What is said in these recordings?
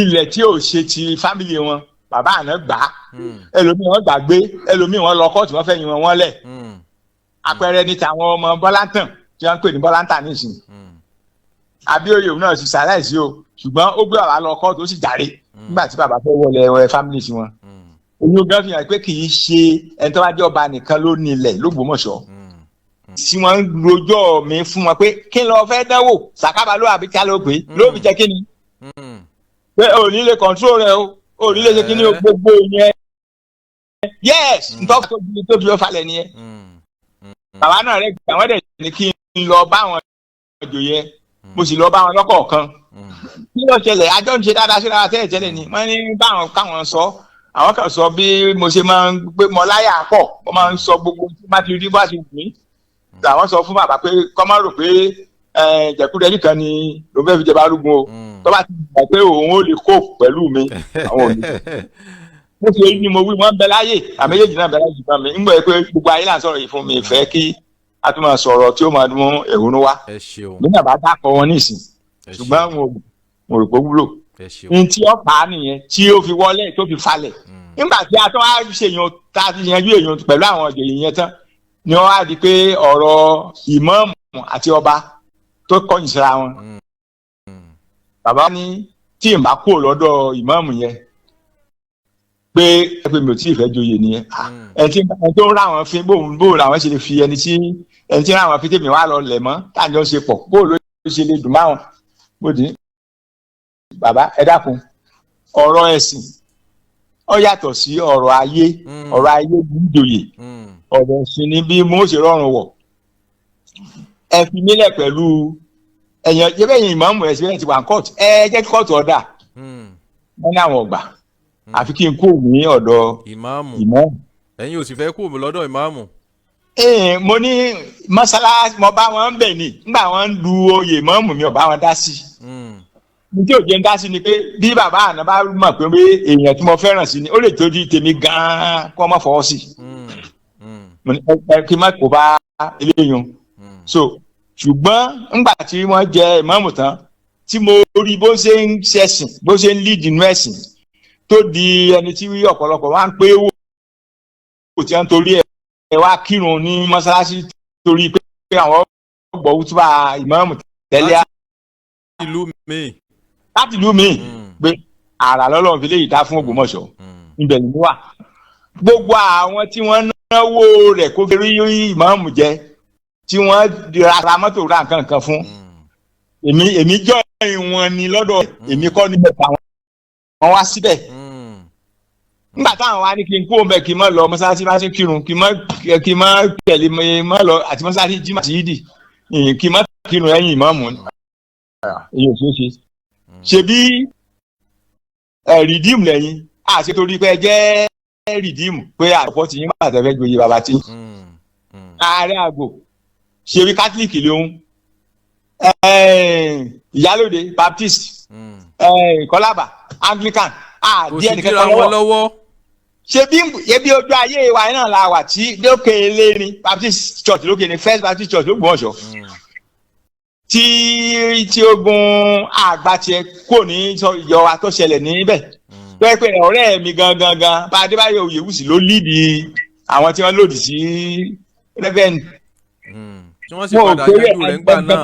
ilẹ̀ tí ò ṣe ti fámìlì wọn bàbá àná gbà á ẹlòmíì wọn gbàgbé ẹlòmíì wọn lọ kóòtù wọn fẹ́ yin wọn lẹ̀ àpẹẹrẹ ní tàwọn ọmọ Bọ́lántàn tí wọ́n ń pè ní Bọ́lántàn nísìnyí Abíóyè náà ti ṣaláìsí o ṣùgbọ́n ó gbé bàbá lọ kóòtù ó sì jàre nígbà tí bàbá fẹ́ wọlé fámìlì sí wọn oyún gan fi hàn pé kì í ṣe ẹni tó bá jẹ́ ọba nìkan ló ní ilẹ̀ l'Ógbómọ̀ṣọ́ tí wọ́n ń rojọ́ mi fún wọn pé kí n lọ fẹ́ dánwò sàkábà ló àbí ká ló pé ló fi jẹ́ kí ni pé ò ní lè control rẹ o ò ní lè ṣe kí ni o gbogbo yẹn yes nítorí tó fi ó falẹ̀ nìyẹn bàbá náà rẹ̀ gbà wọ́n dẹ̀ ní kí n lọ bá wọn ìjòyè mo sì lọ bá wọn lọ́kọ̀ọ̀kan kí ló ṣẹlẹ̀ àjọ ń ṣe dáadáa sí dáadáa tẹ́lẹ̀ ni wọ́n ní báwọn káwọn sọ àwọn kan sọ bí mo ṣe máa ń gbé mọ láyà pọ̀ wọ́n máa ń sọ gbogbo tí má ti rí bá ti wù mí àwọn sọ fún bàbá pé kọ́ máa rò pé jẹ̀kúrẹ́ nìkan ni ló fẹ́ fi jẹba arúgbó o tó bá ti gbà pé òun ò lè kó pẹ̀lú mi àwọn ò ní. mo ṣe ní mo wí wọ́n bẹ láyè àméjèèjì náà bẹ láyè fún mi nígbà pé gbogbo ayé là ń sọ̀rọ̀ yìí fún mi fẹ́ kí a tún máa sọ̀rọ̀ tí ó máa mú ẹ̀hónú wá nígbà bá dákọ̀ wọn nísìn ṣùgbọ́n mo rò pé wúlò ní tí ó pa á nìyẹn tí ó fi wọlé tó fi falẹ̀ nígbà tí a tún wá ṣèyàn tá a ti yanjú èèyàn pẹ̀lú àwọn ìjòyè yẹn tán ni wọ́n á di pé ọ̀rọ̀ ìmáàmù àti ọba tó kọ̀yìn síra wọn. bàbá ní tí n bá kúrò lọ́dọ̀ ìmáàmù yẹn pé ẹgbẹ́ mi ò tí ì fẹ́ joyè nìyẹn. ẹni tó ń rà wọn fín bóun làwọn ṣe lè fi ẹni tí ń rà wọn fín tèmi wá lọ lẹ̀ mọ́ táàjọ ṣe pọ̀ bóun ló ṣe lè dùn máwọn. bóde bàbá ẹ dákun ọ̀rọ̀ ẹ̀sìn ó yàtọ̀ sí ọ̀rọ̀ ayé gbúdòyè ọ̀rọ̀ ẹ̀sìn ni bí mo ṣe rọrùn wọ̀ ẹ fi mílẹ̀ pẹ̀lú ẹ̀yàn jẹ́bẹ̀yìn ìmáàmù ẹ̀sìn bẹ́ẹ̀ ti wà ní kóòtù ẹ jẹ́ kí kóòtù ọ̀dà wọ́n ní àwọn ọ̀gbà àfi kí n kó ní ọ̀dọ̀ ìmáàmù. ẹ̀yin ò sì fẹ́ kó lọ́dọ̀ ìmáàmù. mo ní mọ́sálásí mo bá wọn bẹ̀ ni nígbà wọn ń du oyè ìmáàmù mi ò bá wọn dá sí ní tí òjé ń dá sí ni pé bí bàbá àná bá mọ̀ pé èèyàn tí mo fẹ́ràn sí ni ó lè tójú tèmi gan-an kó má fọwọ́ sí kí n má kó bá eléyìí so ṣùgbọ́n ńgbà tí wọ́n jẹ ìmáàmù tán tí mo rí bó ṣe ń ṣẹ̀sìn bó ṣe ń lead inú ẹ̀sìn tó di ẹni tí ọ̀pọ̀lọpọ̀ wá ń pé wò tí wọ́n torí ẹ̀ wá kírun ní mọ́ṣáláṣí torí pé àwọn gbọ́ wútúbà ìmáàmù tẹ́lẹ̀ láti ìlú mi pé àrà lọ́lọ́run fi léyìí dá fún Ògbómọ̀ṣọ́ ibẹ̀ ni mo wà gbogbo àwọn tí wọ́n náwó rẹ̀ kó fi rí ìmáàmù jẹ tí wọ́n ra mọ́tò ra nǹkan fún èmi jọ ìwọ̀n ni lọ́dọ̀ èmi kọ́ ní mẹ́ta wọn wá síbẹ̀ nígbà táwọn wá ní kí n kó bẹ́ẹ̀ kí n má lọ mọ́sálásí má ṣe kírun kí n má tẹ̀lé má lọ àti mọ́sálásí jimá sí yídì kí n má kírun ẹ̀yìn ìmáàmù èyí ò ṣeé ṣe ṣebí rìdíìmù lẹ́yìn àṣẹ torí pé jẹ́ rìdíìmù pé àpọ̀ tí yín máa tẹ̀fẹ́ gboyè bàbá tí ààrẹ àgbò ṣebí kátólíìkì lóhun ìyálòde baptist kọlábà anglican díẹ̀ nìkan lọ́wọ́ ṣebí ojú ayé wa náà la wà tí lókè elérin baptist church lókè ní first baptist church l'Ógbómọ̀ṣọ́ tí ogun àgbàtiẹ kò ní yọ wa tó ṣẹlẹ̀ níbẹ̀ tó yẹ pé ọ̀rẹ́ mi gangan bá Adébáyọ̀ Oyèwùsì ló lídì àwọn tí wọ́n lòdì sí rẹ́fẹ̀n. tí wọ́n sì padà yanjú rẹ̀ ńgbà náà.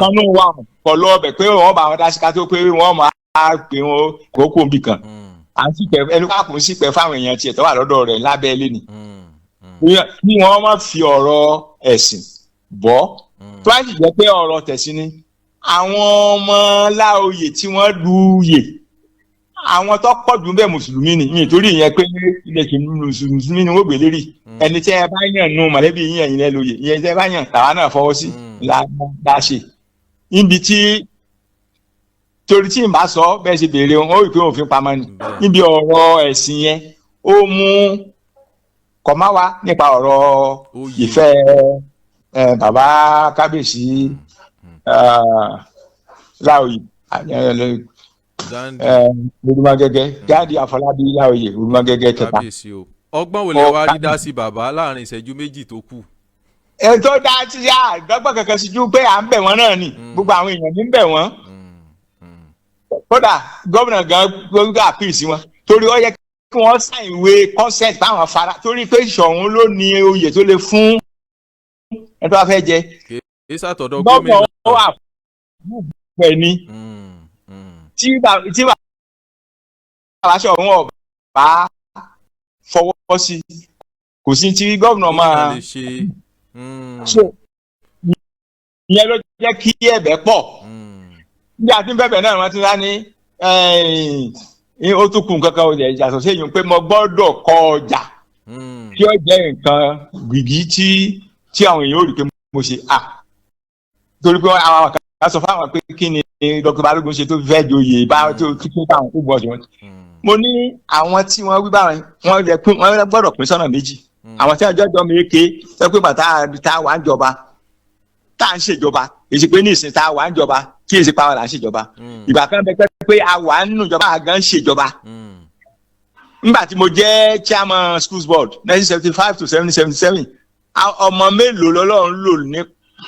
kọ̀ lọ ọbẹ̀ pé wọ́n bá wọn dá síká tó pé wọ́n máa pè wọn kókó nbì kan à ń sípẹ́ ẹnu káàkùn sípẹ́ fáwọn èèyàn tiẹ̀ tó wà lọ́dọ̀ rẹ̀ lábẹ́ ilé ni. bí wọ́n máa fi ọ̀rọ̀ ẹ̀sìn bọ́ tó wá sì jẹ́ pé ọ̀rọ̀ tẹ̀sìn ni àwọn ọmọ Láòyè tí wọ́n lùyè àwọn tó pọ̀ jù bẹ́ẹ̀ mùsùlùmí ni nítorí ìyẹn pé ilẹ̀ kì í mùsùlùmí ni wọ́n gbé lérí ẹni tí ẹ bá yàn nù mọ̀lẹ́bí yín ẹ̀yin lẹ́ lóye ìyẹn tí ẹ bá yàn tàwa náà fọwọ́ sí láṣẹ níbi tí torí tí n bá sọ bẹ́ẹ̀ ṣe béèrè wọn ó rí pé òfin pamọ́ ni níbi ọ̀rọ̀ ẹ̀sìn yẹn ó mú kọ̀má wa nípa ọ̀rọ̀ ìfẹ́ bàbá kábíyèsí Láòyè Olúmọgẹ́gẹ́ Gáàdì Àfọlábí Láòyè Olúmọgẹ́gẹ́ kẹta. ọgbọ́n wo lẹ wá rí dá sí bàbá láàrin ìṣẹ́jú méjì tó kù. ẹ tó dá sí yá dọ́gbọ́n kankan sí ju pé à ń bẹ̀ wọ́n náà ni gbogbo àwọn èèyàn ní ń bẹ̀ wọ́n. kódà gómìnà gan gbogbo àpìl sí wọn torí ó yẹ kí wọ́n sign ìwé consent báwọn fara torí pé Ṣọ̀ún ló ní oyè tó lè fún ẹni tó bá fẹ́ jẹ. kì í sàtọ̀dọ̀ gómìnà. gómìnà ó wà fún ìgbẹ́ ni tí bàbá Ṣọ̀ún ọ̀bá fọwọ́ sí kò sí tí gómìnà máa ṣe ìyẹn ló jẹ́ kí ẹ̀bẹ̀ pọ̀ bí a ti ń bẹ̀bẹ̀ náà wọ́n ti rá ní ó tún kù nǹkan kan ọjà ìjà sọ̀sẹ̀ yìí pé mo gbọ́dọ̀ kọ ọjà tí ó jẹ́ nǹkan gbìgì tí àwọn èèyàn ò rí pé mo ṣe torí pé àwọn kan sọ fáwọn pé kí ni Dr. Balógun ṣe tó fi fẹ́ joyè bá tó táwọn kó gbọ́ ọ̀sẹ̀ mo ní àwọn tí wọ́n wí báwọn wọ́n gbọ́dọ̀ pín sọ́nà méjì àwọn tí wọ́n jọ́jọ́ mi ké sọ pé bàtà tá a wà ń jọba tá à ń ṣèjọba èsì pé ní ìsìn tá a wà ń jọba kí èsì pa wà là ń ṣèjọba ìgbà kan bẹ pé a wà nínú ìjọba àgán ṣèjọba nígbà tí mo jẹ́ chairman schools board 1975 to 1977 ọmọ mélòó lọ́lọ́run lò ní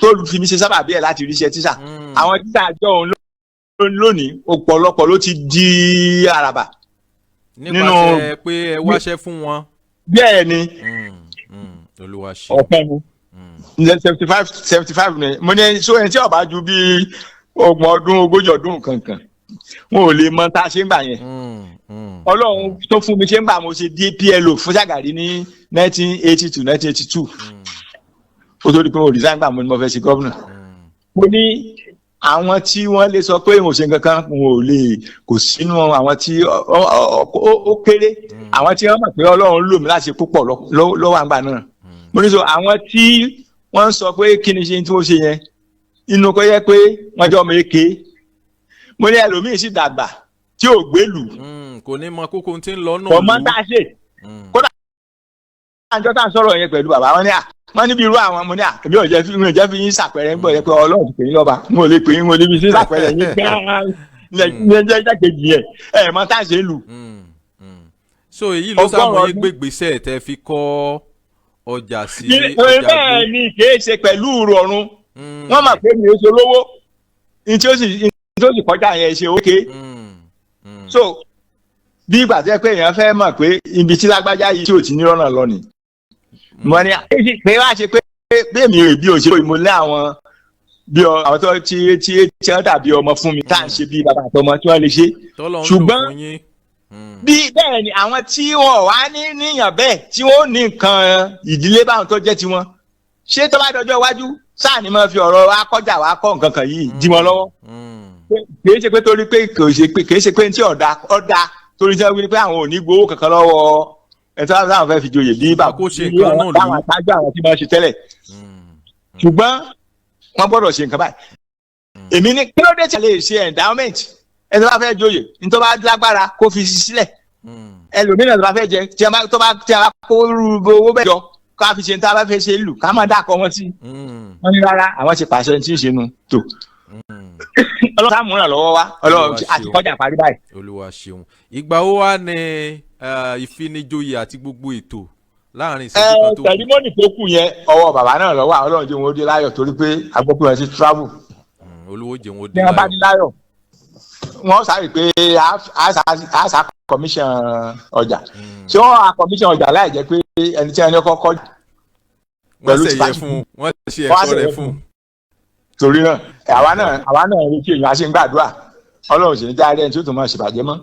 tó fi mi ṣe sábàbí ẹ̀ láti ríṣẹ́ tíṣà àwọn tíṣà àjọ òun lónìí ọ̀pọ̀lọpọ̀ ló ti di àràbà nípasẹ̀ pé ẹ wáṣẹ́ fún wọn. bẹ́ẹ̀ ni Olúwa ṣe ọ̀pẹ ni 75 ni mo ní so ẹni tí ó bá ju bí 30 40 ọdún kankan wọn ò lè mọ tá a ṣe ń gbà yẹn Ọlọ́run tó fún mi ṣe ń gbà mo ṣe DPLO fún Ṣàgàrí ní 1980 to 1982 ó tó di pé mo resign gbà mo ní mo fẹ́ ṣe gómìnà mo ní àwọn tí wọ́n lè sọ pé mo ṣe nǹkan kan mo ò lè kò sínú àwọn tí ó kéré àwọn tí wọ́n mọ̀ pé Ọlọ́run lò mí láti ṣe púpọ̀ lọ́wọ́ àgbà náà mo ní sọ àwọn tí wọ́n sọ pé kí ni ṣe tí mo ṣe yẹn inú kọ́ yẹ pé wọ́n jọ mi ké mo ní ẹlòmíì sì dàgbà tí ò gbélù kò ní mọ kókó tí ń lọ náà lù ọmọ tá a ṣe kódà àjọ tá a sọ̀rọ̀ yẹn pẹ̀lú bàbá wọn ní wọ́n níbi irú àwọn mo ní èmi ò jẹ́ fi yín ṣàpẹẹrẹ ń bọ̀ yẹ pé Ọlọ́run ti pè yín lọ́ba n ò lè pè yín mo lè fi sí ṣàpẹẹrẹ yín gbẹ́ẹ́ jẹ́ kejì ẹ̀ mọ tá a ṣe lù. so èyí ló sábà yín gbégbèsè tẹ́ fi kọ́ ọjà sí ọjà gbé. bẹ́ẹ̀ ni kì í ṣe pẹ̀lú ìrọ̀rùn wọ́n mọ̀ pé mi ò ṣe olówó ní tí ó sì kọjá yẹn ṣe ókè. so bí ìgbà tí ẹ pé èèyàn fẹ́ mọ̀ pé ibi tí lágbájá yìí tí ò ti ní rọ́nà lọ ni. mo ní pé wá ṣe pé èmi ò bí òṣèlú mo lé àwọn bí àwọn tó tí wọ́n dàbí ọmọ fún mi tá à ń ṣe bí bàbá àtọmọ tí wọ́n lè ṣe. ṣùgbọ́n bí bẹ́ẹ̀ ni àwọn tí wọn wá níyàn bẹ́ẹ̀ tí wọ́n ní nǹkan ìdílé báwọn tó jẹ́ tiwọn ṣé tó bá dọjọ́ iwájú sáà ni mo fi ọ̀rọ̀ akọ́jà wa kọ́ nǹkan kan yìí dí wọn lọ́wọ́ kìí ṣe pé torí pé kìí ṣe pé ní tí ọ̀dà torí tí wọ́n wí pé àwọn ò ní gbowó kankan lọ́wọ́ ẹ̀ tí wọ́n fẹ́ fi joyè bí báwọn àtàjọ àwọn tí wọ́n ṣe tẹ́lẹ̀ ṣùgbọ́n wọ́n gbọ́dọ̀ ṣe nǹkan báyìí èmi ní kí ló dé tí a lè ṣe endowment ẹ tó bá fẹ́ joyè ní tó bá lágbára kó fi sílẹ̀ ẹlòmíràn tó bá fẹ́ jẹ tí a bá kó owó bẹ́ẹ̀ jọ ká fi ṣe ní tá a bá fẹ́ ṣe lù ká má dàkọ wọn sí wọn ní rárá àwọn ti pàṣẹ tí ń ṣe nu tó Ọlọ́run tá múràn lọ́wọ́ wa Ọlọ́run àti kọjá parí báyìí. Olúwa ṣeun ìgbà wo wá ní ìfinijoyè àti gbogbo ètò láàrin ìṣẹ́jú kan tó kù. tẹ̀límọ́nì tó kù yẹn ọwọ́ bàbá náà lọ́wọ́ Ọlọ́run jẹ́ wọn ó dé láyọ̀ torí pé agbópin wọn ti travel. olówó jẹ́ wọn ó dé láyọ̀. ní wọn bá dé láyọ̀ wọ́n sáré pé a sá commission ọjà ṣé wọ́n á commission ọjà láì jẹ́ pé ẹni tí ẹni kọ́kọ́ pẹ̀lú tìpáṣí wọ́n ṣe ẹ̀kọ́ rẹ̀ fún. torí náà àwa náà retí èèyàn a ṣe ń gbàdúrà Ọlọ́run sì ní jáde ẹni tí ó tún máa ṣèbàjẹ́ mọ́.